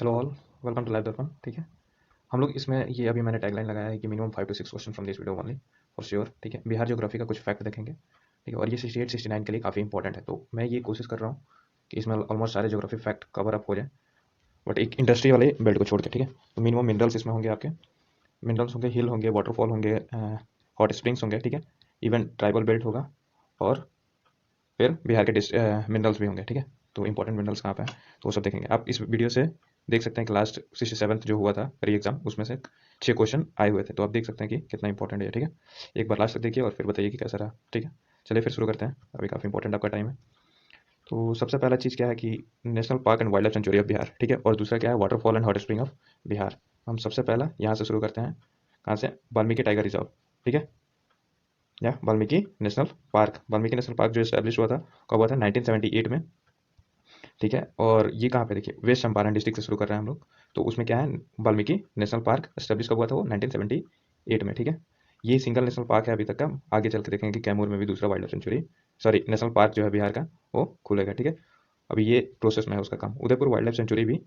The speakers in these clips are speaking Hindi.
Hello all, welcome to live Darpan. ठीक है, हम लोग इसमें ये अभी मैंने टैगलाइन लगाया है कि minimum 5 to 6 question from this video only for sure. ठीक है, बिहार ज्योग्राफी का कुछ फैक्ट देखेंगे। ठीक है, और ये 68-69 के लिए काफ़ी इंपॉर्टेंट है, तो मैं ये कोशिश कर रहा हूँ कि इसमें ऑलमोस्ट सारे ज्योग्राफी फैक्ट कवर अप हो जाए, बट एक इंडस्ट्री वाले बेल्ट को छोड़ के। ठीक है, तो मिनिमम मिनरल्स इसमें होंगे, आपके मिनरल्स होंगे, हिल होंगे, वाटरफॉल होंगे, हॉट स्प्रिंग्स होंगे। ठीक है, इवन ट्राइबल बेल्ट होगा, और फिर बिहार के मिनरल्स भी होंगे। ठीक है, तो इंपॉर्टेंट मिनरल्स कहाँ पे हैं तो वो सब देखेंगे। आप इस वीडियो से देख सकते हैं कि लास्ट 67th जो हुआ था री एग्जाम, उसमें से 6 क्वेश्चन आए हुए थे, तो आप देख सकते हैं कि कितना इंपॉर्टेंट है ये। ठीक है, एक बार लास्ट तक देखिए और फिर बताइए कि कैसा रहा। ठीक है, चलिए फिर शुरू करते हैं, अभी काफ़ी इंपॉर्टेंट आपका टाइम है। तो सबसे पहला चीज़ क्या है कि national park and wildlife century of Bihar. ठीक है, और दूसरा क्या है, waterfall and hot spring of Bihar. हम सबसे पहला यहाँ से शुरू करते हैं, कहाँ से, वाल्मीकि टाइगर रिजर्व। ठीक है, या Valmiki national park. Valmiki national park जो एस्टेब्लिश हुआ था, कब हुआ था, 1978 में। ठीक है, और ये कहाँ पे, देखिए वेस्ट चंपारण डिस्ट्रिक्ट से शुरू कर रहे हैं हम लोग। तो उसमें क्या है, वाल्मीकि नेशनल पार्क एस्टेब्लिश कब हुआ था, वो 1978 में। ठीक है, ये सिंगल नेशनल पार्क है अभी तक का। आगे चल के देखेंगे कि कैमूर में भी दूसरा wild life sanctuary, sorry national park जो है बिहार का, वो खुलेगा। ठीक है, अभी ये प्रोसेस में है उसका काम। उदयपुर वाइल्ड लाइफ सेंचुरी भी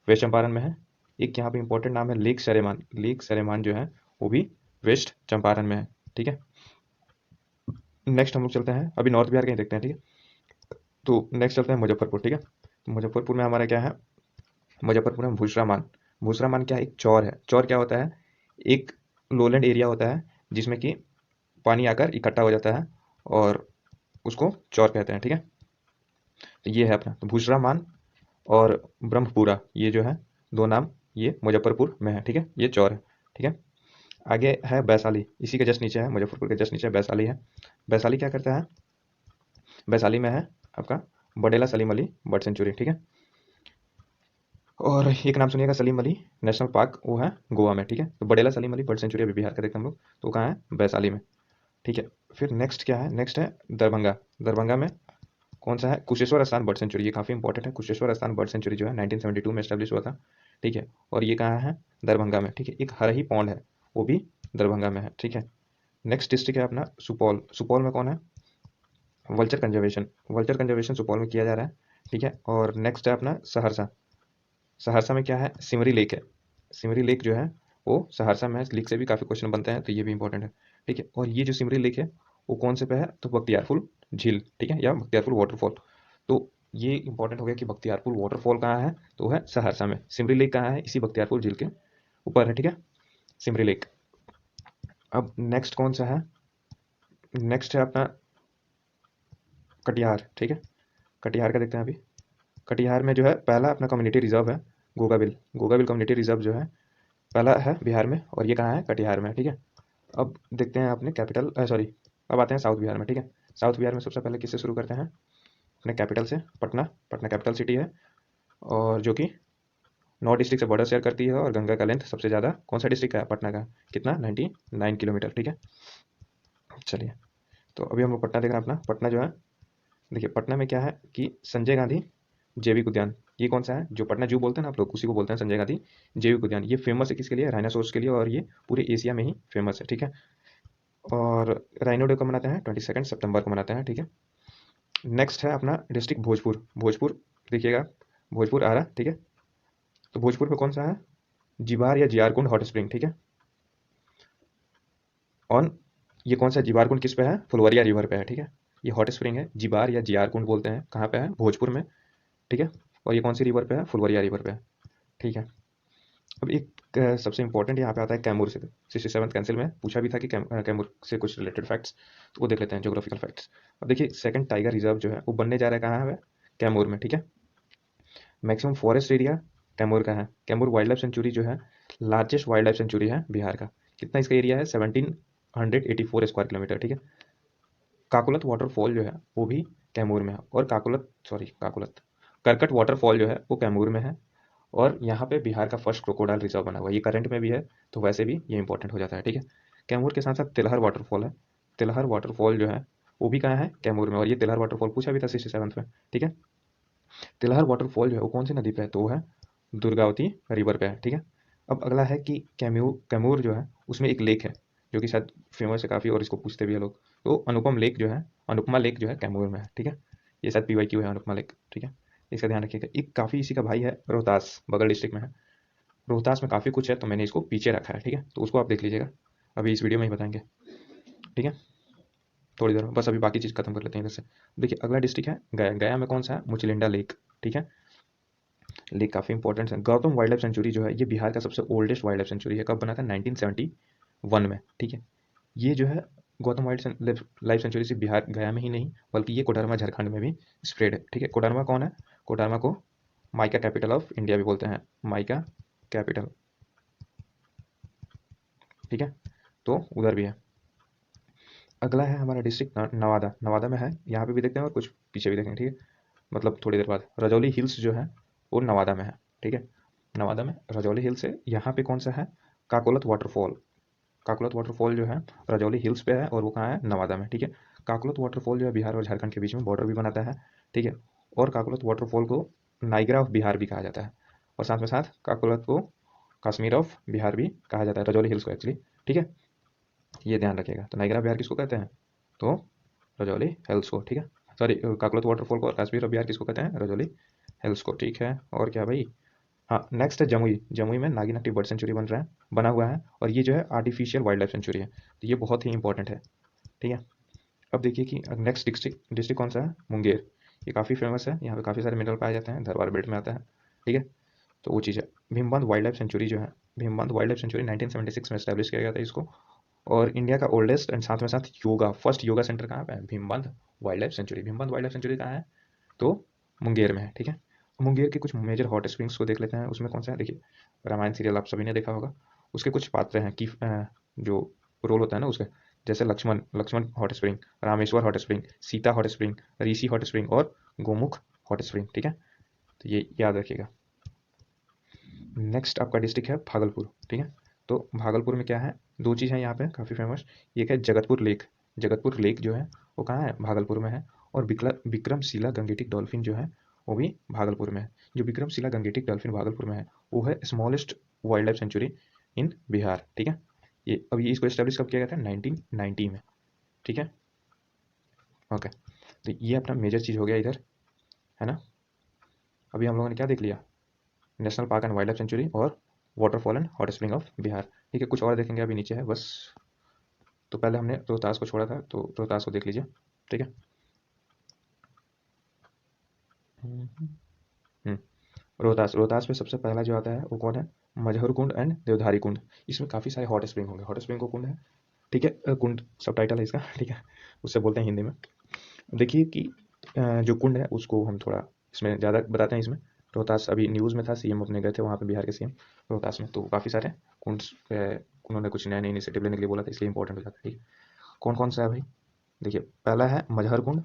वेस्ट चंपारण में है। एक यहाँ पे इंपॉर्टेंट नाम है लेक सरेमान। लेक सरेमान जो है वो भी वेस्ट चंपारण में है। ठीक है, नेक्स्ट हम लोग चलते हैं, अभी नॉर्थ बिहार कहीं देखते हैं। ठीक है, तो नेक्स्ट चलते हैं मुजफ्फरपुर। ठीक है, तो मुजफ्फरपुर में हमारा क्या है, मुजफ्फरपुर में भूसरामान। भूसरामान क्या है, एक चौर है। चौर क्या होता है, एक लोलैंड एरिया होता है जिसमें कि पानी आकर इकट्ठा हो जाता है, और उसको चौर कहते हैं। ठीक है, तो ये है अपना, तो भूसरामान और ब्रह्मपुरा, ये जो है दो नाम, ये मुजफ्फरपुर में है। ठीक है, ये चौर है। ठीक है, आगे है वैशाली, इसी के जस्ट नीचे है, मुजफ्फरपुर के जस्ट नीचे वैशाली है। वैशाली क्या करता है, वैशाली में है आपका बडेला सलीम अली बर्ड सेंचुरी। ठीक है, और एक नाम सुनिएगा, सलीम अली नेशनल पार्क, वो है गोवा में। ठीक है, तो बडेला सलीम अली बर्ड सेंचुरी अभी बिहार का देखते हैं हम लोग, तो कहाँ है, वैशाली में। ठीक है, फिर नेक्स्ट क्या है, नेक्स्ट है दरभंगा। दरभंगा में कौन सा है, कुशेश्वर स्थान बर्ड सेंचुरी, ये काफ़ी इंपॉर्टेंट है। कुशेश्वर स्थान बर्ड सेंचुरी जो है 1972 में एस्टेब्लिश हुआ था। ठीक है, और ये कहाँ है, दरभंगा में। ठीक है, एक हरही पौंड है, वो भी दरभंगा में है। ठीक है, नेक्स्ट डिस्ट्रिक्ट है अपना सुपौल। सुपौल में कौन है, vulture conservation. Vulture conservation Supaul में किया जा रहा है। ठीक है, और नेक्स्ट है अपना सहरसा। सहरसा में क्या है, सिमरी लेक है। सिमरी लेक जो है वो सहरसा में है, लेक से भी काफ़ी क्वेश्चन बनते हैं, तो ये भी इंपॉर्टेंट है। ठीक है, और ये जो सिमरी लेक है वो कौन से पे है, तो बख्तियारपुर झील। ठीक है, या बख्तियारपुर वाटरफॉल। तो ये इंपॉर्टेंट हो गया कि बख्तियारपुर वाटरफॉल कहाँ है, तो है सहरसा में। सिमरी लेक कहाँ है, इसी बख्तियारपुर झील के ऊपर है। ठीक है, सिमरी लेक। अब नेक्स्ट कौन सा है, नेक्स्ट है अपना कटिहार। ठीक है, कटिहार का देखते हैं अभी। कटिहार में जो है पहला अपना कम्युनिटी रिजर्व है, गोगाबिल। गोगाबिल कम्युनिटी रिजर्व जो है पहला है बिहार में, और ये कहाँ है, कटिहार में। ठीक है, अब देखते हैं अपने कैपिटल, सॉरी, अब आते हैं साउथ बिहार में। ठीक है, साउथ बिहार में सबसे पहले किससे शुरू करते हैं, अपने कैपिटल से, पटना। पटना कैपिटल सिटी है, और जो कि 9 डिस्ट्रिक्ट से बॉर्डर शेयर करती है, और गंगा का लेंथ सबसे ज़्यादा कौन सा डिस्ट्रिक्ट का है, पटना का, कितना, 99 किलोमीटर। ठीक है, चलिए, तो अभी हम लोग पटना देख रहे हैं। अपना पटना जो है, देखिए पटना में क्या है कि संजय गांधी जैविक उद्यान, ये कौन सा है, जो पटना जू बोलते हैं ना आप लोग, उसी को बोलते हैं संजय गांधी जैविक उद्यान। ये फेमस है किसके लिए, राइनासोर्स के लिए, और ये पूरे एशिया में ही फेमस है। ठीक है, और राइनो डे को मनाते हैं 22 सितंबर को मनाते हैं। ठीक है, नेक्स्ट है अपना डिस्ट्रिक्ट भोजपुर। भोजपुर देखिएगा, भोजपुर आ रहा। ठीक है, तो भोजपुर में कौन सा है, जिवार या जियारकुंड हॉट स्प्रिंग। ठीक है, ऑन, ये कौन सा जिवारकुंड किस पे है, फुलवरिया रिवर पे है। ठीक है, ये हॉट स्प्रिंग है, जिवार या जियारकुंड बोलते हैं, कहाँ पे है, भोजपुर में। ठीक है, और ये कौन सी रिवर पे है, फुलवरिया रिवर पे है। ठीक है, अब एक सबसे इंपॉर्टेंट यहाँ पे आता है कैमूर से। 67th कैंसिल में पूछा भी था कि कैमूर से कुछ रिलेटेड फैक्ट्स, तो वो देख लेते हैं, ज्योग्राफिकल फैक्ट्स। अब देखिए सेकंड टाइगर रिजर्व जो है वो बनने जा रहा है, कहाँ है, कैमूर में। ठीक है, मैक्सिमम फॉरेस्ट एरिया कैमूर का है। कैमूर वाइल्ड लाइफ सेंचुरी जो है लार्जेस्ट वाइल्ड लाइफ सेंचुरी है बिहार का। कितना इसका एरिया है, 1784 स्क्वायर किलोमीटर। ठीक है, काकुलत वाटरफॉल जो है वो भी कैमूर में है, और काकुलत करकट वाटरफॉल जो है वो कैमूर में है, और यहाँ पे बिहार का फर्स्ट क्रोकोडाइल रिजर्व बना हुआ है, ये करंट में भी है, तो वैसे भी ये इंपॉर्टेंट हो जाता है। ठीक है, कैमूर के साथ साथ तिलहर वाटरफॉल है। तिलहर वाटरफॉल जो है वो भी कहाँ है, कैमूर में, और ये तिलहर वाटरफॉल पूछा भी था 67th में। ठीक है, तिलहर वाटरफॉल जो है वो कौन सी नदी पे है, तो वो है दुर्गावती रिवर पे है। ठीक है, अब अगला है कि कैमूर जो है उसमें एक लेक है जो कि शायद फेमस है काफ़ी, और इसको पूछते भी है लोग, तो अनुपम लेक जो है, अनुपमा लेक जो है कैमूर में है। ठीक है, ये शायद PYQ है, अनुपमा लेक। ठीक है, इसका ध्यान रखिएगा। एक काफ़ी इसी का भाई है रोहतास, बगल डिस्ट्रिक्ट में है। रोहतास में काफ़ी कुछ है, तो मैंने इसको पीछे रखा है, ठीक है, तो उसको आप देख लीजिएगा, अभी इस वीडियो में ही बताएंगे, ठीक है, थोड़ी देर में। बस अभी बाकी चीज़ खत्म कर लेते हैं इधर से। देखिए अगला डिस्ट्रिक्ट है गया। गया में कौन सा है? मुचलिंडा लेक, ठीक है, लेक काफ़ी इंपॉर्टेंट है। गौतम वाइल्ड लाइफ सेंचुरी जो है ये बिहार का सबसे ओल्डेस्ट वाइल्ड लाइफ सेंचुरी है। कब बना था? 1971 में, ठीक है। ये जो है गौतम वाइल्ड लाइफ सेंचुरी सिर्फ बिहार गया में ही नहीं, बल्कि ये कोडरमा झारखंड में भी स्प्रेड है, ठीक है। कोडरमा कौन है? कोडरमा को माइका कैपिटल ऑफ इंडिया भी बोलते हैं, माइका कैपिटल, ठीक है, तो उधर भी है। अगला है हमारा डिस्ट्रिक्ट नवादा। नवादा में है, यहाँ पे भी देखते हैं और कुछ पीछे भी देखेंगे, ठीक है, मतलब थोड़ी देर बाद। रजौली हिल्स जो है वो नवादा में है, ठीक है, नवादा में रजौली हिल्स है। यहाँ पे कौन सा है? काकोलत वाटरफॉल। काकोलत वाटरफॉल जो है रजौली हिल्स पे है और वो कहाँ है? नवादा में, ठीक है। काकोलत वाटरफॉल जो है बिहार और झारखंड के बीच में बॉर्डर भी बनाता है, ठीक है, और काकोलत वाटरफॉल को नाइग्रा ऑफ बिहार भी कहा जाता है, और साथ में साथ काकोलत को कश्मीर ऑफ बिहार भी कहा जाता है, रजौली हिल्स को एक्चुअली, ठीक है, ये ध्यान रखिएगा। तो नाइग्रा बिहार किसको कहते हैं? तो रजौली हिल्स को, ठीक है, सॉरी, काकोलत वाटरफॉल को और कश्मीर ऑफ बिहार किसको कहते हैं? रजौली हिल्स को, ठीक है। और क्या भाई, हाँ, नेक्स्ट है जमुई। जमुई में नागिन बर्ड सेंचुरी बना हुआ है, और ये जो है आर्टिफिशियल वाइल्ड लाइफ सेंचुरी है, तो ये बहुत ही इंपॉर्टेंट है, ठीक है। अब देखिए कि नेक्स्ट डिस्ट्रिक्ट कौन सा है? मुंगेर। ये काफ़ी फेमस है, यहाँ पे काफ़ी सारे मिनरल पाए जाते हैं, धरवार बेल्ट में आता है, ठीक है, तो वो चीज़ है। भीमबंध वाइल्ड लाइफ सेंचुरी जो है, भीमबंध वाइल्ड लाइफ सेंचुरी 1976 में एस्टैब्लिश किया गया था इसको, और इंडिया का ओल्डेस्ट एंड साथ में साथ फर्स्ट योगा सेंटर कहाँ पे है? Bhimbandh wildlife sanctuary. Bhimbandh wildlife sanctuary कहाँ है? तो मुंगेर में है, ठीक है। मुंगेर के कुछ मेजर हॉट स्प्रिंग्स को देख लेते हैं। उसमें कौन सा है? देखिए, रामायण सीरियल आप सभी ने देखा होगा, उसके कुछ पात्र हैं कि जो रोल होता है ना उसका, जैसे Lakshman hot spring, Rameshwar hot spring, Sita hot spring, Rishi hot spring और गोमुख हॉट स्प्रिंग, ठीक है, तो ये याद रखिएगा। नेक्स्ट आपका डिस्ट्रिक्ट है भागलपुर, ठीक है, तो भागलपुर में क्या है? दो चीज़ है यहाँ पे काफ़ी फेमस। एक है जगतपुर लेक। जगतपुर लेक जो है वो कहाँ है? भागलपुर में है। और विक्रमशिला गंगेटिक डॉल्फिन जो है वो भी भागलपुर में है। जो विक्रमशिला गंगेटिक डॉल्फिन भागलपुर में है वो है स्मॉलेस्ट वाइल्ड लाइफ सेंचुरी इन बिहार, ठीक है। ये अभी इसको एस्टेब्लिश कब किया गया था? 1990 में, ठीक है, ओके। तो ये अपना मेजर चीज़ हो गया इधर, है ना। अभी हम लोगों ने क्या देख लिया? National park and wildlife sanctuary और waterfall and hot spring of Bihar, ठीक है। कुछ और देखेंगे, अभी नीचे है बस। तो पहले हमने रोहतास को छोड़ा था, तो रोहतास को देख लीजिए, ठीक है। हम्म, रोहतास। रोहतास में सबसे पहला जो आता है वो कौन है? मजहर कुंड एंड देवधारी कुंड। इसमें काफ़ी सारे हॉट स्प्रिंग होंगे। हॉट स्प्रिंग को कुंड है, ठीक है, कुंड सब टाइटल है इसका, ठीक है, उससे बोलते हैं हिंदी में। देखिए कि जो कुंड है उसको हम थोड़ा इसमें ज़्यादा बताते हैं इसमें। रोहतास अभी न्यूज़ में था, सीएम अपने गए थे वहाँ पे, बिहार के सीएम रोहतास में, तो काफ़ी सारे कुंड उन्होंने कुछ नए नए इनिशिएटिव लेने के लिए बोला था, इसलिए इंपॉर्टेंट हो जाता है, ठीक है। कौन कौन सा है भाई? देखिए पहला है मजहर कुंड,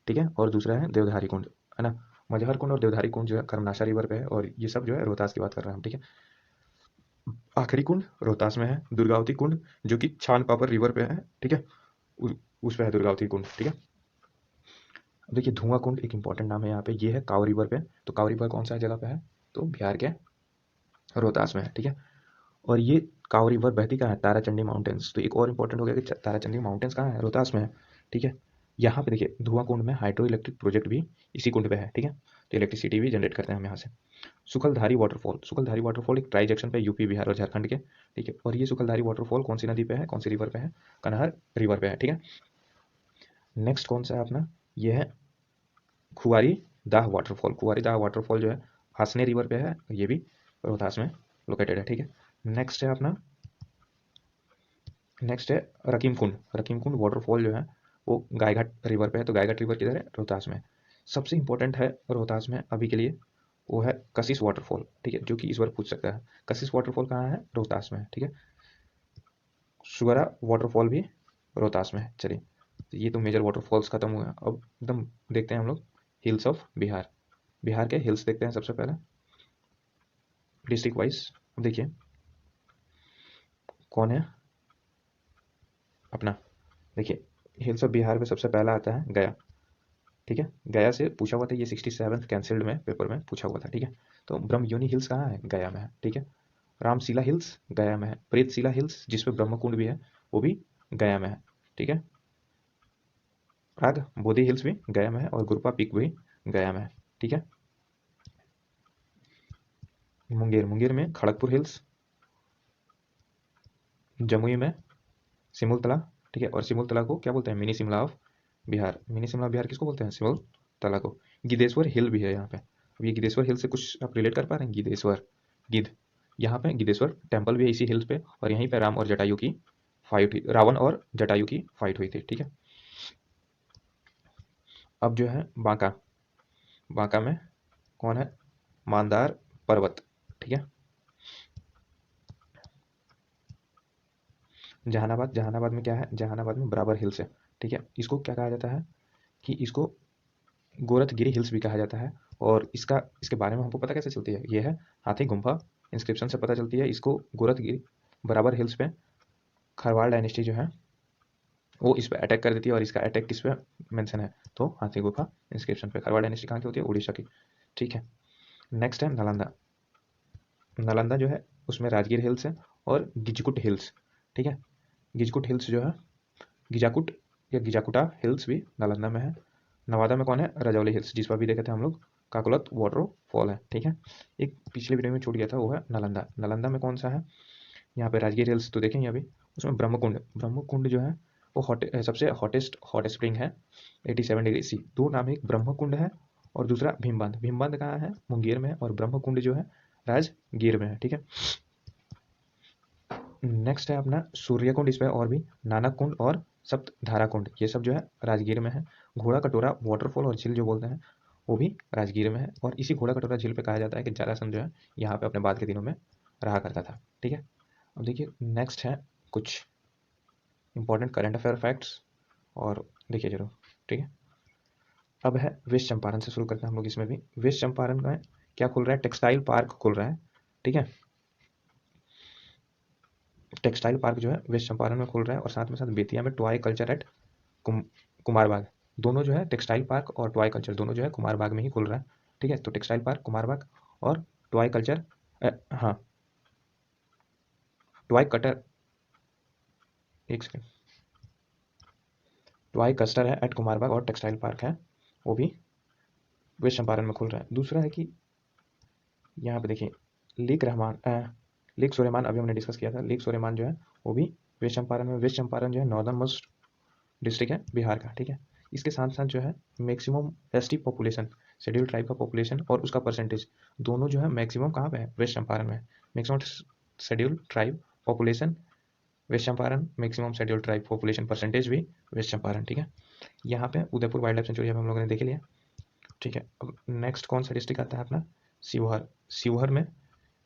ठीक है, और दूसरा है देवधारी कुंड, है ना। मजहर कुंड और देवधारी कुंड जो है कर्मनाशा रिवर पे है, और ये सब जो है रोहतास की बात कर रहे हैं हम, ठीक है। आखिरी कुंड रोहतास में है दुर्गावती कुंड, जो कि छान पापर रिवर पे है, ठीक है, उस पे है दुर्गावती कुंड, ठीक है। अब देखिए धुआं कुंड एक इंपॉर्टेंट नाम है यहाँ पे, ये है काव रिवर पे। तो काव रिवर कौन सा जगह पे है? तो बिहार के रोहतास में है, ठीक है। और ये काव रिवर बहती कहाँ है? ताराचंडी माउंटेन्स। तो एक और इंपॉर्टेंट हो गया कि ताराचंडी माउंटेन्स कहाँ है? रोहतास में है, ठीक है। यहाँ पे देखिए धुआं कुंड में हाइड्रो इलेक्ट्रिक प्रोजेक्ट भी इसी कुंड पे है, ठीक है, तो इलेक्ट्रिसिटी भी जनरेट करते हैं हम यहाँ से। सुखलधारी वाटरफॉल। सुखलधारी वाटरफॉल एक ट्राई जंक्शन पे यूपी बिहार और झारखंड के, ठीक है। और ये सुखलधारी वाटरफॉल कौन सी नदी पे है? कौन सी रिवर पे है? कनहर रिवर पे है, ठीक है। नेक्स्ट कौन सा है अपना? ये है खुआरी दाह वाटरफॉल। खुआरी दाह वाटरफॉल जो है हासने रिवर पे है, ये भी रोहतास में लोकेटेड है, ठीक है। नेक्स्ट है अपना, नेक्स्ट है रकीम कुंड। रकीम कुंड वाटरफॉल जो है वो गायघाट रिवर पे है। तो गायघाट रिवर किधर है? रोहतास में। सबसे इंपॉर्टेंट है रोहतास में अभी के लिए वो है कशिश वाटरफॉल, ठीक है, जो कि इस बार पूछ सकता है। कशिश वाटरफॉल कहाँ है? रोहतास में है, ठीक है। सुगरा वाटरफॉल भी रोहतास में है। चलिए, तो ये तो मेजर वाटरफॉल्स खत्म हुए हैं। अब एकदम देखते हैं हम लोग हिल्स ऑफ बिहार। बिहार के हिल्स देखते हैं सबसे पहले डिस्ट्रिक्ट वाइज। अब देखिए कौन है अपना, देखिए हिल्स ऑफ बिहार में सबसे पहला आता है गया, ठीक है। गया से पूछा हुआ था, ये 67th कैंसिल्ड में पेपर में पूछा हुआ था, ठीक है। तो ब्रह्मयोनि हिल्स कहाँ है? गया में है, ठीक है। रामशिला हिल्स गया में है। प्रेतशिला हिल्स जिसपे ब्रह्मकुंड भी है वो भी गया में है, ठीक है। प्राग बोधि हिल्स भी गया में है और गुरुपा पीक भी गया में है, ठीक है। मुंगेर, मुंगेर में खड़गपुर हिल्स, जमुई में सिमुलतला, ठीक है, और सिमुलतला को क्या बोलते हैं, mini Shimla of Bihar. Mini Shimla Bihar किसको बोलते हैं, सिमुलतला को। गिद्धेश्वर हिल भी है यहाँ पे। अब ये गिद्धेश्वर हिल से कुछ आप रिलेट कर पा रहे हैं, गिद्धेश्वर, गिद्ध, यहाँ पे गिद्धेश्वर टेम्पल भी है इसी हिल्स पे, और यहीं पे राम और जटायु की फाइट हुई, रावण और जटायु की फाइट हुई थी, ठीक है। अब जो है बांका, बांका में कौन है, मानदार पर्वत, ठीक है। जहानाबाद, जहानाबाद में क्या है, जहानाबाद में बराबर हिल्स है, ठीक है। इसको क्या कहा जाता है कि इसको गोरखगिरी हिल्स भी कहा जाता है। और इसके बारे में हमको पता कैसे चलती है, ये है हाथी गुम्फा इंस्क्रिप्शन से पता चलती है। इसको गोरखगिरी बराबर हिल्स पे खरवाल डायनेस्टी जो है वो इस पे अटैक कर देती है, और इसका अटैक किस पे मेंशन है, तो हाथी गुफा इंस्क्रिप्शन पे। खरवाल डायनेस्टी कहाँ की होती है, उड़ीसा की, ठीक है। नेक्स्ट है नालंदा, नालंदा जो है उसमें राजगीर हिल्स है और गिजकुट हिल्स, ठीक है। गिजकुट हिल्स जो है, गिजाकुट या गिजाकुटा हिल्स भी नालंदा में है। नवादा में कौन है, रजौली हिल्स, जिस पर भी देखे थे हम लोग काकोलत वाटरफॉल है, ठीक है। एक पिछले वीडियो में छूट गया था, वो है नालंदा। नालंदा में कौन सा है, यहाँ पे राजगीर हिल्स तो देखेंगे अभी, उसमें ब्रह्मकुंड, ब्रह्मकुंड जो है वो सबसे हॉटेस्ट हॉट स्प्रिंग है 87 डिग्री C। दो नाम है, एक ब्रह्मकुंड है और दूसरा भीमबंध। भीमबंध कहाँ है, मुंगेर में है, और ब्रह्मकुंड जो है राजगीर में है, ठीक है। नेक्स्ट है अपना सूर्यकुंड, इस पर और भी नानक कुंड और सप्त धारा कुंड, ये सब जो है राजगीर में है। घोड़ा कटोरा वाटरफॉल और झील जो बोलते हैं वो भी राजगीर में है, और इसी घोड़ा कटोरा झील पे कहा जाता है कि जरासंध जो है यहाँ पे अपने बाद के दिनों में रहा करता था, ठीक है। अब देखिए नेक्स्ट है कुछ इंपॉर्टेंट करंट अफेयर फैक्ट्स, और देखिए जरूर, ठीक है। अब है वेस्ट चंपारण से शुरू करते हैं हम लोग। इसमें भी वेस्ट चंपारण में क्या खुल रहा है, टेक्सटाइल पार्क खुल रहा है, ठीक है। टेक्सटाइल पार्क जो है वेस्ट चंपारण में खुल रहा है, और साथ में साथ बेतिया में टॉय कल्चर एट कुमारबाग, दोनों जो है टेक्सटाइल पार्क और टॉय कल्चर दोनों जो है कुमारबाग में ही खुल रहा है, ठीक है। तो टेक्सटाइल पार्क कुमारबाग और टॉय कल्चर, हाँ टॉय कटर, एक सेकेंड, टॉय कस्टर है एट कुमारबाग और टेक्सटाइल पार्क है वो भी वेस्ट चंपारण में खुल रहा है। दूसरा है कि यहाँ पे देखिए लेक सुलेमान, अभी हमने डिस्कस किया था, लेक सुलेमान जो है वो भी वेस्ट चंपारण में। वेस्ट चंपारण जो है नॉर्दर्न मोस्ट डिस्ट्रिक्ट है बिहार का, ठीक है। इसके साथ साथ जो है maximum ST population, schedule tribe का पॉपुलेशन और उसका परसेंटेज दोनों जो है मैक्सिमम कहाँ पे है, वेस्ट चंपारण में। Maximum schedule tribe population west Champaran, maximum schedule tribe population percentage भी वेस्ट चंपारण, ठीक है। यहाँ पे उदयपुर वाइल्ड लाइफ सेंचुरी हम लोगों ने देख लिया, ठीक है। अब नेक्स्ट कौन सा डिस्ट्रिक्ट आता है अपना, शिवहर। शिवहर में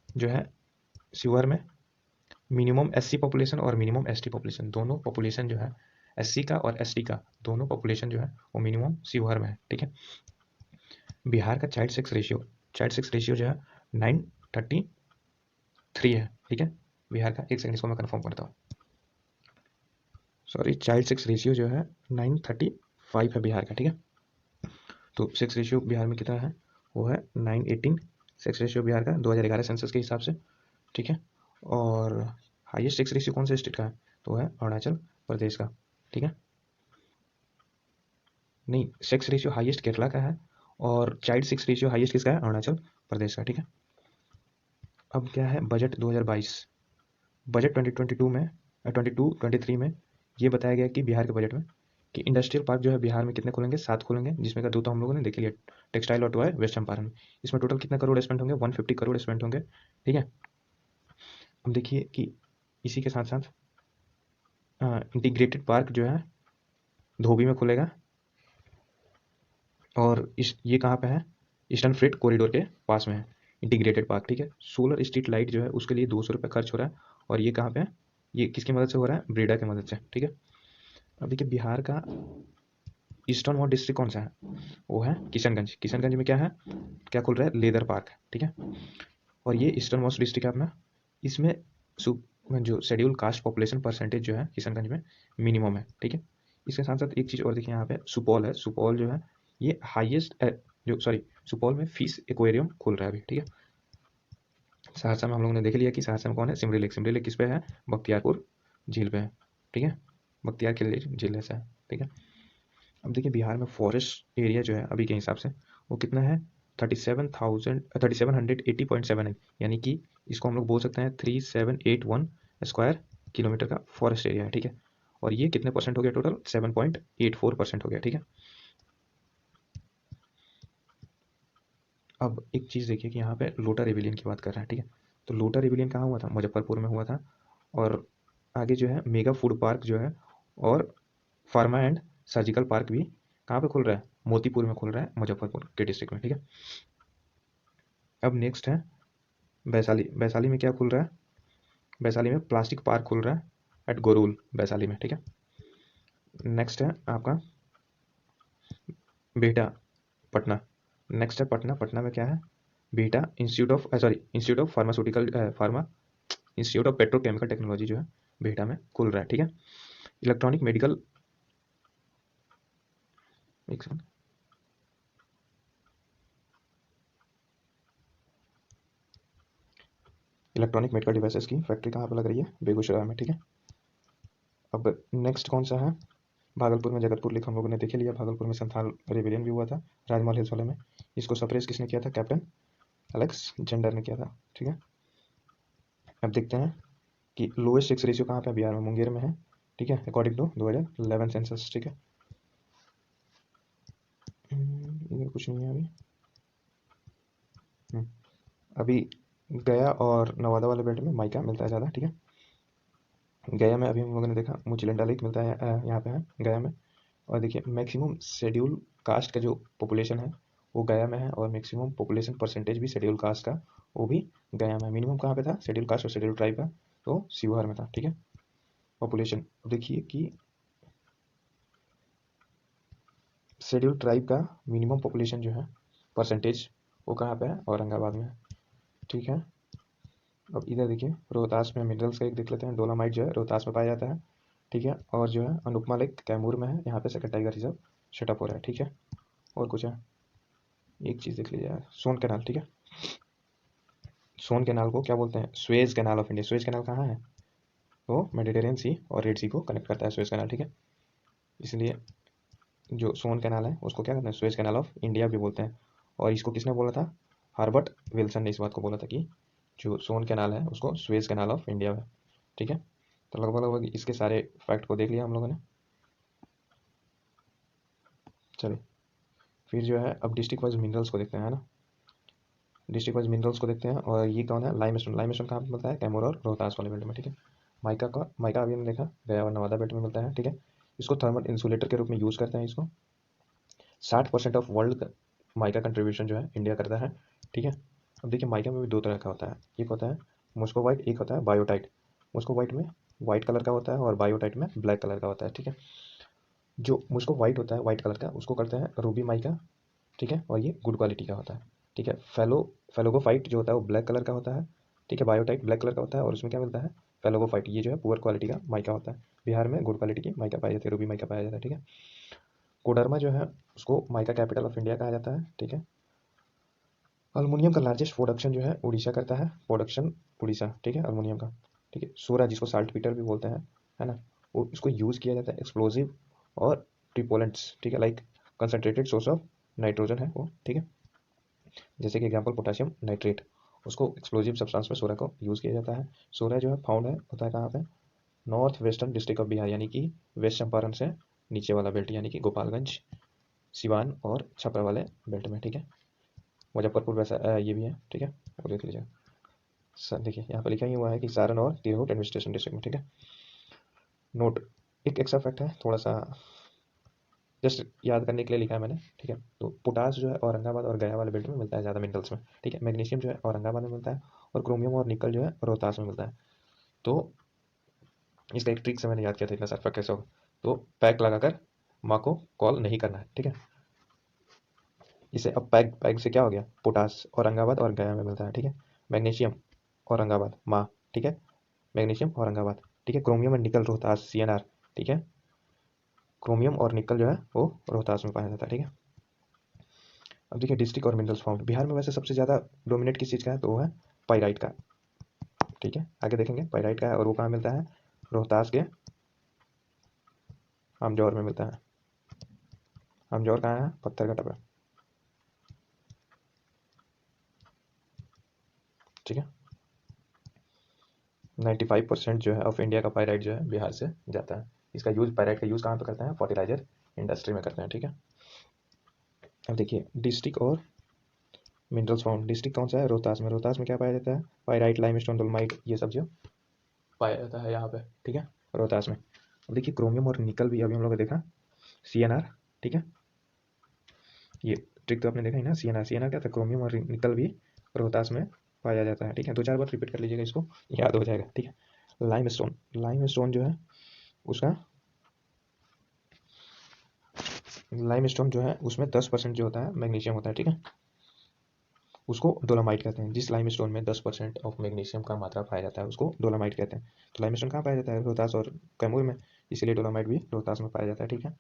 जो है, शिवहर में मिनिमम एससी पॉपुलेशन और मिनिमम एसटी पॉपुलेशन दोनों पॉपुलेशन जो है, एससी का और एसटी का दोनों पॉपुलेशन जो है वो मिनिमम शिवहर में है, ठीक है। बिहार का child sex ratio, child sex ratio जो है 9:33 है, ठीक है बिहार का। एक सेकंड इसको मैं कंफर्म करता हूँ, सॉरी, चाइल्ड सेक्स रेशियो जो है 9:35 है बिहार का, ठीक है। तो सेक्स रेशियो बिहार में कितना है, वो है 9:18 सेक्स रेशियो बिहार का 2011 सेंसस के हिसाब से, ठीक है। और हाईएस्ट सेक्स रेशियो कौन से स्टेट का है, तो है अरुणाचल प्रदेश का, ठीक है। नहीं, सेक्स रेशियो हाईएस्ट केरला का है, और चाइल्ड सेक्स रेशियो हाईएस्ट किसका है, अरुणाचल प्रदेश का, ठीक है। अब क्या है बजट 2022, बजट 2022 में 23 में ये बताया गया कि बिहार के बजट में कि इंडस्ट्रियल पार्क जो है बिहार में कितने खुलेंगे, 7 खुलेंगे, जिसमें का 2 तो हम लोगों ने देख लिया, टेक्सटाइल और टॉय वेस्ट चंपारण में। इसमें टोटल कितना करोड़ स्पेंड होंगे, 150 करोड़ स्पेंड होंगे, ठीक है। अब देखिए कि इसी के साथ साथ इंटीग्रेटेड पार्क जो है धोबी में खुलेगा, और ये कहाँ पे है, ईस्टर्न फ्रेट कॉरिडोर के पास में है इंटीग्रेटेड पार्क, ठीक है। सोलर स्ट्रीट लाइट जो है उसके लिए 200 रुपये खर्च हो रहा है, और ये कहाँ पे है, ये किसकी मदद से हो रहा है, ब्रीडा की मदद से, ठीक है। अब देखिए बिहार का ईस्टर्न मोस्ट डिस्ट्रिक्ट कौन सा है, वो है किशनगंज। किशनगंज में क्या है, क्या खुल रहा है, लेदर पार्क, ठीक है। और ये ईस्टर्न मोस्ट डिस्ट्रिक्ट है अपना। इसमें जो शेड्यूल कास्ट पॉपुलेशन परसेंटेज जो है किशनगंज में मिनिमम है, ठीक है। इसके साथ साथ एक चीज़ और देखिए, यहाँ पे सुपौल है, सुपौल जो है ये हाईएस्ट जो सॉरी सुपौल में फिश एक्वेरियम खुल रहा है अभी, ठीक है। सहरसा में हम लोगों ने देख लिया कि सहरसा में कौन है, सिमरी लेक। सिमरी लेक किस पे है, बख्तियारपुर झील पे है, ठीक है। बख्तियार के झील से है, ठीक है। अब देखिए बिहार में फॉरेस्ट एरिया जो है अभी के हिसाब से वो कितना है, 3780.79, यानी कि इसको हम लोग बोल सकते हैं 3781 स्क्वायर किलोमीटर का फॉरेस्ट एरिया है, ठीक है। और ये कितने परसेंट हो गया टोटल? 7.84% हो गया, ठीक है। अब एक चीज़ देखिए कि यहाँ पे लोटा रिविलियन की बात कर रहे हैं, ठीक है। तो लोटा रिविलियन कहाँ हुआ था? मुजफ्फरपुर में हुआ था। और आगे जो है मेगा फूड पार्क जो है और फार्मा एंड सर्जिकल पार्क भी कहाँ पे खुल रहा है? मोतीपुर में खुल रहा है, मुजफ्फरपुर के डिस्ट्रिक्ट में, ठीक है। अब नेक्स्ट है वैशाली। वैशाली में क्या खुल रहा है? वैशाली में प्लास्टिक पार्क खुल रहा है एट गोरुल, वैशाली में, ठीक है। नेक्स्ट है आपका बेटा, पटना। नेक्स्ट है पटना। पटना में क्या है? Beta institute of pharmaceutical pharma institute of petrochemical technology जो है बीटा में खुल रहा है, ठीक है। इलेक्ट्रॉनिक मेडिकल, एक सेकंड, इलेक्ट्रॉनिक मेडिकल डिवाइसेस की फैक्ट्री कहाँ पर लग रही है? बेगूसराय में, ठीक है। अब नेक्स्ट कौन सा है? भागलपुर में जगतपुर लेक हम लोगों ने देख लिया। भागलपुर में संथाल रेबिलियन भी हुआ था राजमहल हिल्स वाले में। इसको सप्रेस किसने किया था? कैप्टन एलेक्स जेंडर ने किया था, ठीक है। अब देखते हैं कि लोएस्ट सेक्स रेशियो कहाँ पे? बिहार में, मुंगेर में है, ठीक है, अकॉर्डिंग टू 2011 सेंसस, ठीक है। इधर कुछ नहीं है अभी। अभी गया और नवादा वाले बेल्ट में माइका मिलता है ज़्यादा, ठीक है। गया में अभी हम लोगों ने देखा मुचिलेंडा लेक मिलता है, यहाँ पे है गया में। और देखिए मैक्सिमम शेड्यूल कास्ट का जो पॉपुलेशन है वो गया में है, और मैक्सिमम पॉपुलेशन परसेंटेज भी शेड्यूल कास्ट का वो भी गया में। मिनिमम कहाँ पे था शेड्यूल कास्ट और शेड्यूल ट्राइब का? तो शिवहर में था, ठीक है। पॉपुलेशन देखिए कि शेड्यूल ट्राइब का मिनिमम पॉपुलेशन जो है परसेंटेज वो कहाँ पे है? औरंगाबाद में है, ठीक है। अब इधर देखिए रोहतास में मिनरल्स का एक देख लेते हैं। डोलामाइट जो है रोहतास में पाया जाता है, ठीक है। और जो है अनुपमा लेक कैमूर में है, यहाँ पे सेकंड टाइगर रिजर्व सेटअप हो रहा है, ठीक है। और कुछ है, एक चीज़ देख लीजिए, सोन कैनाल, ठीक है। सोन कैनाल को क्या बोलते हैं? Suez canal of India. Suez canal कहाँ है? वो मेडिटेरियन सी और रेड सी को कनेक्ट करता है स्वेज कैनाल, ठीक है। इसलिए जो सोन कैनाल है उसको क्या कहते हैं? स्वेज कैनाल ऑफ इंडिया भी बोलते हैं। और इसको किसने बोला था? हार्बर्ट विल्सन ने इस बात को बोला था कि जो सोन कैनाल है उसको स्वेज कैनाल ऑफ इंडिया है, ठीक है। तो लगभग लगभग इसके सारे फैक्ट को देख लिया हम लोगों ने। चलिए फिर जो है अब डिस्ट्रिक्ट वाइज मिनरल्स को देखते हैं, है ना। डिस्ट्रिक्ट वाइज मिनरल्स को देखते हैं। और ये कौन है? लाइमस्टोन। लाइमस्टोन कहाँ पे मिलता है? कैमूर और रोहतास वाले बेल्ट में, ठीक है। माइका अभी हमने देखा गया और नवादा बेल्ट में मिलता है, ठीक है। इसको थर्मल इंसुलेटर के रूप में यूज़ करते हैं। इसको 60% ऑफ वर्ल्ड माइका कंट्रीब्यूशन जो है इंडिया करता है, ठीक है। अब देखिए माइका में भी दो तरह का होता है। एक होता है मॉस्को वाइट, एक होता है बायोटाइट। मॉस्को वाइट में वाइट कलर का होता है और बायोटाइट में ब्लैक कलर का होता है, ठीक है। जो मुझको वाइट होता है, वाइट कलर का, उसको करते हैं रूबी माइका, ठीक है। और ये गुड क्वालिटी का होता है, ठीक है। फेलोगोफाइट जो होता है वो ब्लैक कलर का होता है, ठीक है। बायोटाइट ब्लैक कलर का होता है और उसमें क्या मिलता है? फेलोगोफाइट। ये जो है पुअर क्वालिटी का माइका होता है। बिहार में गुड क्वालिटी की माइका पाई जाती है, रूबी माइका पाया जाता है, ठीक है। कोडरमा जो है उसको माइका कैपिटल ऑफ इंडिया कहा जाता है, ठीक है। अल्मोनियम का लार्जेस्ट प्रोडक्शन जो है उड़ीसा करता है, प्रोडक्शन उड़ीसा, ठीक है, अल्मोनियम का, ठीक है। सोरा जिसको साल्ट पीटर भी बोलते हैं, है ना, वो इसको यूज़ किया जाता है एक्सप्लोजिव और ट्रिपोलेंट्स, ठीक है, like concentrated source of nitrogen है वो, ठीक है। जैसे कि एग्जांपल पोटेशियम नाइट्रेट, उसको एक्सप्लोजिव सब्सटेंस में सोरा को यूज़ किया जाता है। सोरा जो है फाउंड है होता है कहाँ पे? North western district of Bihar, यानी कि वेस्ट चंपारण से नीचे वाला बेल्ट, यानी कि गोपालगंज, सिवान और छपरा वाले बेल्ट में, ठीक है। मुजफ्फरपुर वैसा ये भी है, ठीक है। अब देख लीजिए सर, देखिए यहाँ पर लिखा ही हुआ है कि सारण और तिरहुत एडमिनिस्ट्रेशन डिस्ट्रिक्ट में, ठीक है। नोट, एक एक्स्ट्रा फैक्ट है थोड़ा सा, जस्ट याद करने के लिए लिखा है मैंने, ठीक है। तो पोटास जो है औरंगाबाद और गया वाले बेल्ट में मिलता है ज़्यादा मिनरल्स में, ठीक है। मैग्नीशियम जो है औरंगाबाद में मिलता है और क्रोमियम और निकल जो है रोहतास में मिलता है। तो इसका एक ट्रिक से मैंने याद किया था, इतना सारा फैक्ट कैसे होगा। तो पैक लगाकर माँ को कॉल नहीं करना है, ठीक है। इसे अब पैक पैक से क्या हो गया? पोटास औरंगाबाद और गया में मिलता है, ठीक है। मैग्नीशियम औरंगाबाद माँ, ठीक है। मैग्नीशियम औरंगाबाद, ठीक है। क्रोमियम और निकल रोहतास, CNR, ठीक है। क्रोमियम और निकल जो है वो रोहतास में पाया जाता है, ठीक है। अब देखिए डिस्ट्रिक्ट और मिनरल्स फाउंड। बिहार में वैसे सबसे ज़्यादा डोमिनेट किस चीज़ का है? तो वो है पाइराइट का, ठीक है। आगे देखेंगे पाइराइट का है, और वो कहाँ मिलता है? रोहतास के अमजौर में मिलता है। अमजौर कहाँ है? पत्थरघाटा पे। ठीक है। 95% जो है ऑफ इंडिया का पायराइट जो है बिहार से जाता है। इसका यूज़, पायराइट का यूज़ कहाँ पे करते हैं? फर्टिलाइजर इंडस्ट्री में करते हैं, ठीक है। अब देखिए डिस्ट्रिक्ट और मिनरल्स फाउंड। डिस्ट्रिक्ट कौन सा है? रोहतास में। रोहतास में क्या पाया जाता है? पायराइट, लाइमस्टोन, डोलोमाइट, ये सब जो पाया जाता है यहाँ पे, ठीक है, रोहतास में। अब देखिए क्रोमियम और निकल भी अभी हम लोग ने देखा, CNR, ठीक है। ये ट्रिक तो आपने देखा ही ना, CNR क्या था? क्रोमियम और निकल भी रोहतास में पाया जाता है, ठीक है। 2-4 बार रिपीट कर लीजिएगा, इसको याद हो जाएगा, ठीक है। लाइमस्टोन जो है उसका, लाइमस्टोन जो है उसमें 10% जो होता है मैग्नीशियम होता है, ठीक है। उसको डोलोमाइट कहते हैं। जिस लाइमस्टोन में 10% ऑफ मैग्नीशियम का मात्रा पाया जाता है उसको डोलोमाइट कहते हैं। तो लाइमस्टोन कहाँ पाया जाता है? रोहतास और कैमूर में, इसीलिए डोलोमाइट भी रोहतास में पाया जाता है, ठीक है।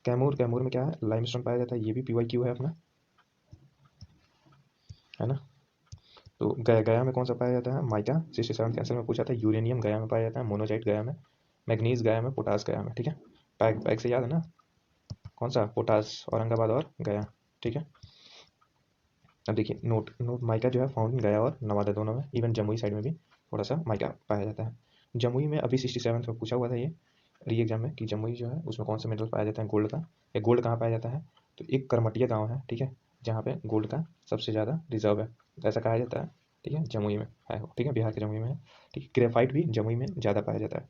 कैमूर में क्या है? लाइमस्टोन पाया जाता है। ये भी PYQ है अपना, है ना। तो गया में कौन सा पाया जाता है? माइका। 67 आंसर में पूछा था। यूरेनियम गया में पाया जाता है। मोनोजाइट गया में। मैग्नीज गया में। पोटास गया में, ठीक है। पैक से याद है ना, कौन सा? पोटास, औरंगाबाद और गया, ठीक है। अब देखिए नोट माइका जो है फाउंड गया और नवादा दोनों में। इवन जमुई साइड में भी थोड़ा सा माइका पाया जाता है। जमुई में अभी 67 में पूछा हुआ था ये री एग्जाम में कि जमुई जो है उसमें कौन सा मिनरल पाया जाता है गोल्ड का, या गोल्ड कहाँ पाया जाता है? तो एक करमटिया गाँव है, ठीक है, जहाँ पे गोल्ड का सबसे ज़्यादा रिजर्व है, तो ऐसा कहा जाता है, ठीक है। जमुई में है वो, ठीक है, बिहार के जमुई में है, ठीक है। ग्रेफाइट भी जमुई में ज़्यादा पाया जाता है।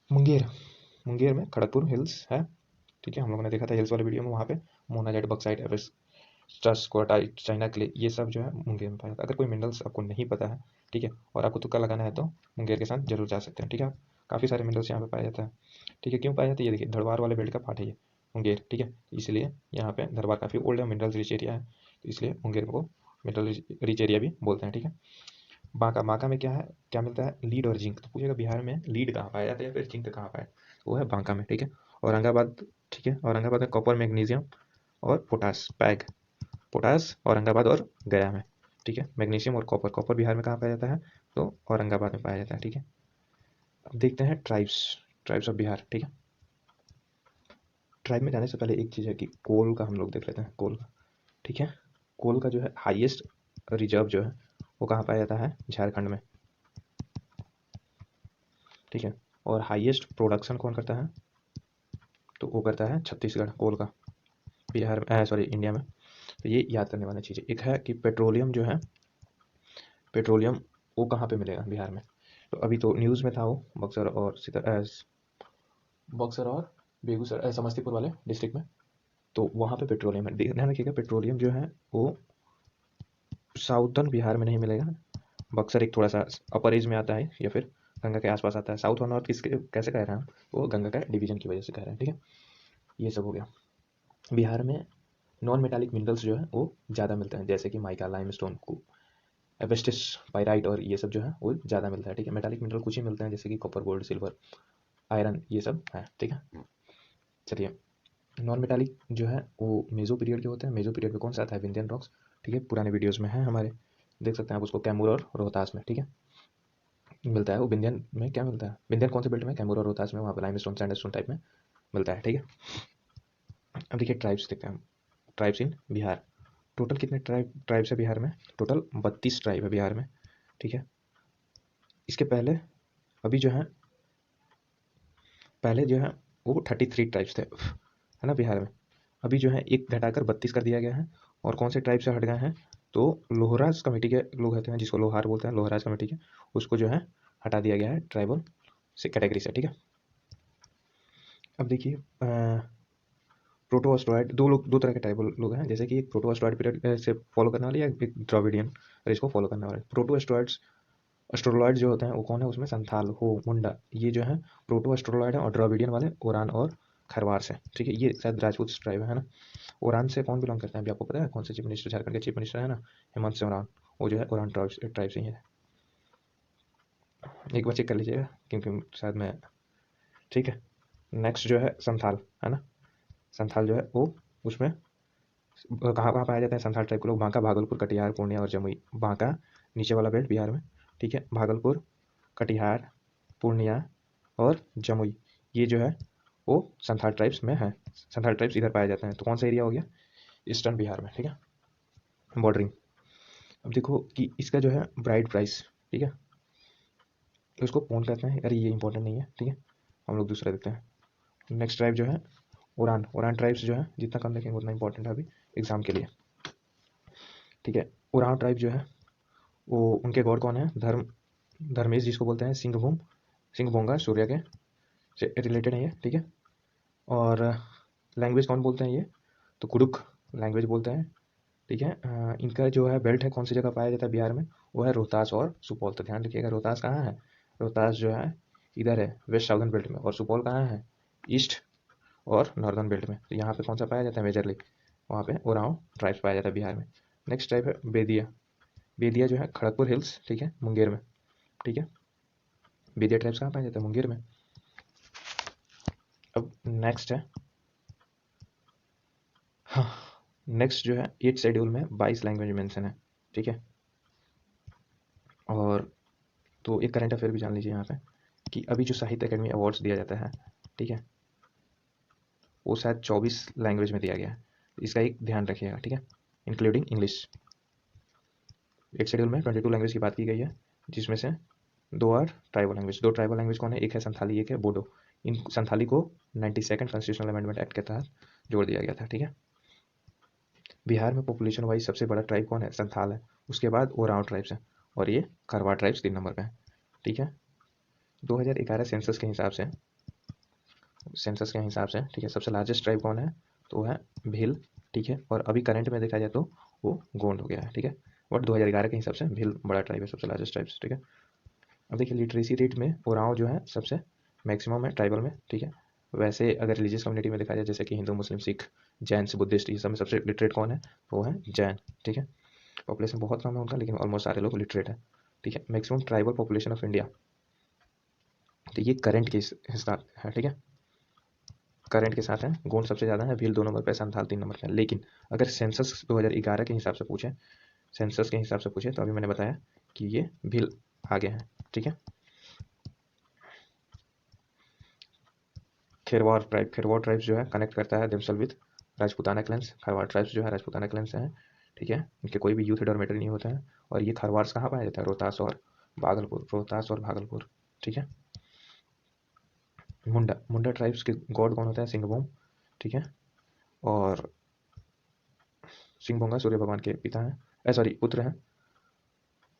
मुंगेर में खड़गपुर हिल्स है, ठीक है। हम लोगों ने देखा था हिल्स वाले वीडियो में, वहाँ पे मोनाजाइट, बक्साइट, स्ट्रस, क्वार्टाइट, चाइना क्ले, ये सब जो है मुंगेर में पाया जाता है। अगर कोई मिनरल्स आपको नहीं पता है, ठीक है, और आपको तुक्का लगाना है तो मुंगेर के साथ जरूर जा सकते हैं, ठीक है। काफ़ी सारे मिनरल्स यहाँ पे पाया जाता है, ठीक है। क्यों पाया जाता है? ये देखिए धरवार वाले बेल्ट का पार्ट है ये मुंगेर, ठीक है। इसलिए यहाँ पे धरवार काफ़ी ओल्ड है, मिनरल्स रिच एरिया है, तो इसलिए मुंगेर को मिनरल रिच एरिया भी बोलते हैं, ठीक है। बांका में क्या है, क्या मिलता है? लीड और जिंक। तो पूछेगा बिहार में लीड कहाँ पाया जाता है या फिर जिंक कहाँ पाया, तो वो है बांका में, ठीक है। औरंगाबाद, ठीक है, औरंगाबाद में कॉपर, मैग्नीशियम और पोटास, पैग, पोटास औरंगाबाद और गया में, ठीक है। मैग्नीशियम और कॉपर बिहार में कहाँ पाया जाता है? तो औरंगाबाद में पाया जाता है, ठीक है। अब देखते हैं ट्राइब्स ऑफ बिहार, ठीक है। ट्राइब में जाने से पहले एक चीज़ है कि कोल का हम लोग देख लेते हैं, कोल का, ठीक है। कोल का जो है हाईएस्ट रिजर्व जो है वो कहाँ पाया जाता है? झारखंड में, ठीक है। और हाईएस्ट प्रोडक्शन कौन करता है? तो वो करता है छत्तीसगढ़ कोल का, बिहार में, सॉरी, इंडिया में। तो ये याद करने वाली चीज़ है। एक है कि पेट्रोलियम जो है, पेट्रोलियम वो कहाँ पे मिलेगा बिहार में? तो अभी तो न्यूज़ में था वो बक्सर और बेगूसराय, समस्तीपुर वाले डिस्ट्रिक्ट में, तो वहाँ पे पेट्रोलियम है। ध्यान रखिएगा पेट्रोलियम जो है वो साउथर्न बिहार में नहीं मिलेगा। बक्सर एक थोड़ा सा अपर एज में आता है या फिर गंगा के आसपास आता है। साउथ और नॉर्थ किसके कैसे कह रहे हैं हम? वो गंगा का डिवीजन की वजह से कह रहे हैं, ठीक है। ये सब हो गया। बिहार में नॉन मेटालिक मिनरल्स जो है वो ज़्यादा मिलते हैं, जैसे कि माइका, लाइमस्टोन को, एवेस्टिस, पाइराइट और ये सब जो है वो ज़्यादा मिलता है, ठीक है। मेटालिक मिनरल कुछ ही मिलते हैं, जैसे कि कॉपर, गोल्ड, सिल्वर, आयरन, ये सब है, ठीक है। चलिए नॉन मेटालिक जो है वो मेजो पीरियड के होते हैं। मेजो पीरियड में कौन सा आता है? विंध्यन रॉक्स, ठीक है। पुराने वीडियोस में है हमारे, देख सकते हैं आप उसको, कैमूर और रोहतास में, ठीक है, मिलता है वो। विंध्यन में क्या मिलता है? विंध्यन कौन से बेल्ट में? कैमूर और रोहतास में, वहाँ पर लाइमस्टोन, सैंडस्टोन टाइप में मिलता है, ठीक है। अब देखिए ट्राइब्स देखते हैं हम, ट्राइब्स इन बिहार। टोटल कितने ट्राइब्स है बिहार में? टोटल 32 ट्राइब है बिहार में, ठीक है। इसके पहले अभी जो है, पहले जो है वो 33 ट्राइब्स थे, है ना, बिहार में। अभी जो है एक घटाकर 32 कर दिया गया है। और कौन से ट्राइब से हट गए हैं? तो लोहराज कमेटी के लोग होते हैं, जिसको लोहार बोलते हैं, लोहराज कमेटी के, उसको जो है हटा दिया गया है ट्राइबल से, कैटेगरी से, ठीक है। अब देखिए प्रोटो एस्ट्रॉयड, दो तरह के ट्राइबल लोग हैं, जैसे कि एक प्रोटो एस्ट्रॉयड पीरियड से फॉलो करने वाले, या एक द्रविडियन और इसको फॉलो करने वाले। प्रोटो एस्ट्रोलॉइड जो होते हैं वो कौन है? उसमें संथाल, हो, मुंडा, ये जो है प्रोटो एस्ट्रोलॉइड है। और द्रविडियन वाले ओरान और खरवार से, ठीक है। ये शायद राजपूत ट्राइब है ना। ओरान से कौन बिलोंग करता है? अभी आपको पता है कौन से चीफ मिनिस्टर, झारखंड के चीफ मिनिस्टर है ना, हेमंत सोरेन, वो जो है ओरान ट्राइब से ही है। एक बार चेक कर लीजिएगा क्योंकि शायद मैं, ठीक है। नेक्स्ट जो है संथाल, है ना। संथाल जो है वो उसमें कहाँ कहाँ पाया जाता है संथाल ट्राइब के लोग? बांका, भागलपुर, कटिहार, पूर्णिया और जमुई। बांका नीचे वाला बेल्ट बिहार में, ठीक है। भागलपुर, कटिहार, पूर्णिया और जमुई, ये जो है वो संथाल ट्राइब्स में है। संथाल ट्राइब्स इधर पाए जाते हैं। तो कौन सा एरिया हो गया? ईस्टर्न बिहार में, ठीक है, बॉर्डरिंग। अब देखो कि इसका जो है ब्राइड प्राइस, ठीक है, उसको पौन कहते हैं। अरे ये इंपॉर्टेंट नहीं है, ठीक है, हम लोग दूसरा देखते हैं। नेक्स्ट ट्राइब जो है उरान। उरान ट्राइब्स जो है जितना कम देखेंगे उतना इंपॉर्टेंट है अभी एग्जाम के लिए, ठीक है। उरान ट्राइब जो है वो उनके गॉड कौन है? धर्मेश, जिसको बोलते हैं सिंहभूम, सिंहभोंगा सूर्य के से रिलेटेड है ये, ठीक है। और लैंग्वेज कौन बोलते हैं ये? तो कुडुक लैंग्वेज बोलते हैं, ठीक है। इनका जो है बेल्ट है कौन सी जगह पाया जाता है बिहार में? वो है रोहतास और सुपौल। तो ध्यान रखिएगा रोहतास कहाँ है? रोहतास जो है इधर है वेस्ट साउदर्न बेल्ट में, और सुपौल कहाँ है? ईस्ट और नॉर्दर्न बेल्ट में। तो यहाँ पे कौन सा पाया जाता है मेजरली? वहाँ पे ओरांव ट्राइब्स पाया जाता है बिहार में। नेक्स्ट ट्राइब है बेदिया। बेदिया जो है खड़गपुर हिल्स, ठीक है, मुंगेर में, ठीक है। बेदिया ट्राइब्स कहाँ पाया जाता है? मुंगेर में। अब नेक्स्ट है, हाँ, नेक्स्ट जो है 8 शेड्यूल में 22 लैंग्वेज मेंशन है, ठीक है। और तो एक करंट अफेयर भी जान लीजिए यहाँ पे कि अभी जो साहित्य अकेडमी अवार्ड्स दिया जाता है, ठीक है, वो शायद 24 लैंग्वेज में दिया गया है। इसका एक ध्यान रखिएगा, ठीक है, इंक्लूडिंग इंग्लिश। 8 शेड्यूल में 22 लैंग्वेज की बात की गई है, जिसमें से 2 are tribal language. 2 tribal language कौन है? एक है संथाली, एक है बोडो। इन संथाली को 92nd कॉन्स्टिट्यूशनल अमेंडमेंट एक्ट के तहत जोड़ दिया गया था, ठीक है। बिहार में पॉपुलेशन वाइज सबसे बड़ा ट्राइब कौन है? संथाल है। उसके बाद ओरांव ट्राइब्स है, और ये खारवाड़ ट्राइब्स 3 नंबर पे है, ठीक है। 2011 सेंसस के हिसाब से, ठीक है, सबसे लार्जेस्ट ट्राइब कौन है? तो वो है भील, ठीक है। और अभी करंट में देखा जाए तो वो गोंड हो गया है, ठीक है। बट 2011 के हिसाब से भील बड़ा ट्राइब है, सबसे लार्जेस्ट ट्राइब्स, ठीक है। अब देखिए लिटरेसी रेट में ओरांव जो है सबसे मैक्सिमम है ट्राइबल में, ठीक है। वैसे अगर रिलीजियस कम्युनिटी में देखा जाए जैसे कि हिंदू, मुस्लिम, सिख, जैन, बुद्धिस्ट, ये सब में सबसे लिटरेट कौन है? वो है जैन, ठीक है। पॉपुलेशन बहुत कम है उनका, लेकिन ऑलमोस्ट सारे लोग लिटरेट है, ठीक है। Maximum tribal population of India, तो ये करंट के हिसाब है, ठीक है, करंट के साथ है। गोंड सबसे ज़्यादा है, भील 2 नंबर पे, संथाल 3 नंबर पे। लेकिन अगर सेंसस 2011 के हिसाब से पूछे, सेंसस के हिसाब से पूछे तो अभी मैंने बताया कि ये भील आगे हैं, ठीक है। खेरवार ट्राइब्स जो है कनेक्ट करता है themselves with Rajputana clans. Kharwar tribes जो है राजपूताना क्लैंस से हैं, ठीक है। इनके कोई भी यूथ डॉर्मेटरी नहीं होता है। और ये खरवार्स कहाँ पाया जाता है? रोहतास और भागलपुर, ठीक है। मुंडा ट्राइब्स के गॉड कौन होता है? सिंहभूम, ठीक है। और सिंहभूंगा सूर्य भगवान के पिता हैं, सॉरी पुत्र हैं।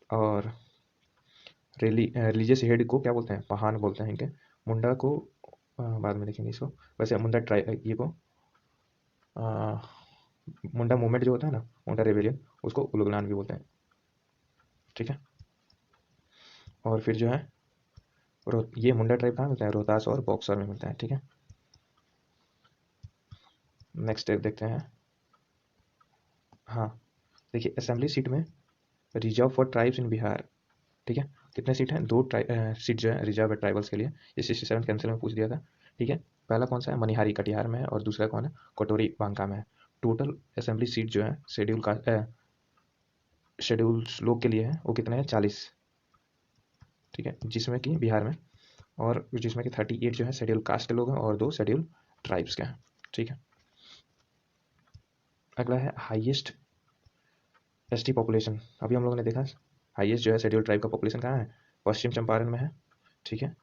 और रिलीजियस हेड को क्या बोलते हैं? पहान बोलते हैं इनके। मुंडा को बाद में देखेंगे इसको। वैसे मुंडा ट्राइब ये को मुंडा मूवमेंट जो होता है ना, मुंडा रेबेलियन, उसको उलगलान भी बोलते हैं, ठीक है। और फिर जो है ये मुंडा ट्राइब कहाँ मिलता है? रोहतास और बॉक्सर में मिलता है, ठीक है। नेक्स्ट स्टेप देखते हैं। हाँ, देखिए असेंबली सीट में reserve for tribes in Bihar, ठीक है, कितने सीट हैं? 2 सीट जो है रिजर्व है ट्राइबल्स के लिए। ये 67 कैंसिल में पूछ दिया था, ठीक है। पहला कौन सा है? मनिहारी कटिहार में है, और दूसरा कौन है? कटोरी बांका में है। टोटल असेंबली सीट जो है शेड्यूल लोग के लिए है वो कितने हैं? 40, ठीक है, जिसमें कि बिहार में, और जिसमें कि 38 जो है शेड्यूल कास्ट के लोग हैं और 2 शेड्यूल ट्राइब्स के हैं, ठीक है। अगला है हाईएस्ट एसटी पॉपुलेशन। अभी हम लोगों ने देखा हाईएस्ट जो है शेड्यूल ट्राइब का पॉपुलेशन कहाँ है? पश्चिम चंपारण में है, ठीक है।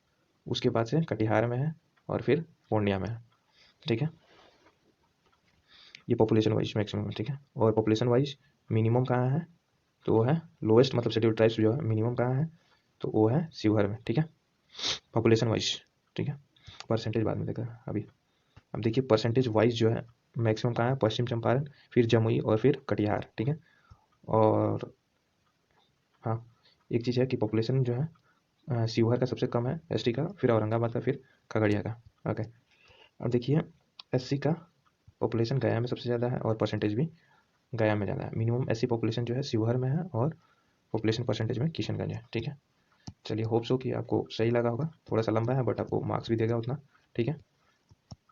उसके बाद से कटिहार में है, और फिर पूर्णिया में है, ठीक है। ये पॉपुलेशन वाइज मैक्सिमम है, ठीक है। और पॉपुलेशन वाइज मिनिमम कहाँ है? तो वो है लोएस्ट, मतलब शेड्यूल ट्राइब्स जो है मिनिमम कहाँ है? तो वो है शिवहर में, ठीक है, पॉपुलेशन वाइज, ठीक है। परसेंटेज बाद में देखा अभी। अब देखिए परसेंटेज वाइज जो है मैक्सिमम कहाँ है? पश्चिम चंपारण, फिर जमुई, और फिर कटिहार, ठीक है। और हाँ, एक चीज़ है कि पॉपुलेशन जो है शिवहर का सबसे कम है एसटी का, फिर औरंगाबाद का, फिर खगड़िया का, ओके। अब देखिए एससी का पॉपुलेशन गया में सबसे ज़्यादा है, और परसेंटेज भी गया में ज़्यादा है। मिनिमम एससी पॉपुलेशन जो है शिवहर में है, और पॉपुलेशन परसेंटेज में किशनगंज है, ठीक है। चलिए होप्स हो कि आपको सही लगा होगा। थोड़ा सा लंबा है बट आपको मार्क्स भी देगा उतना, ठीक है।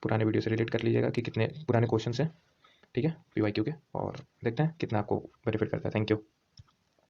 पुराने वीडियो से रिलेट कर लीजिएगा कि कितने पुराने क्वेश्चन हैं, ठीक है, पीवाईक्यू के, और देखते हैं कितना आपको बेनिफिट करता है। Thank you.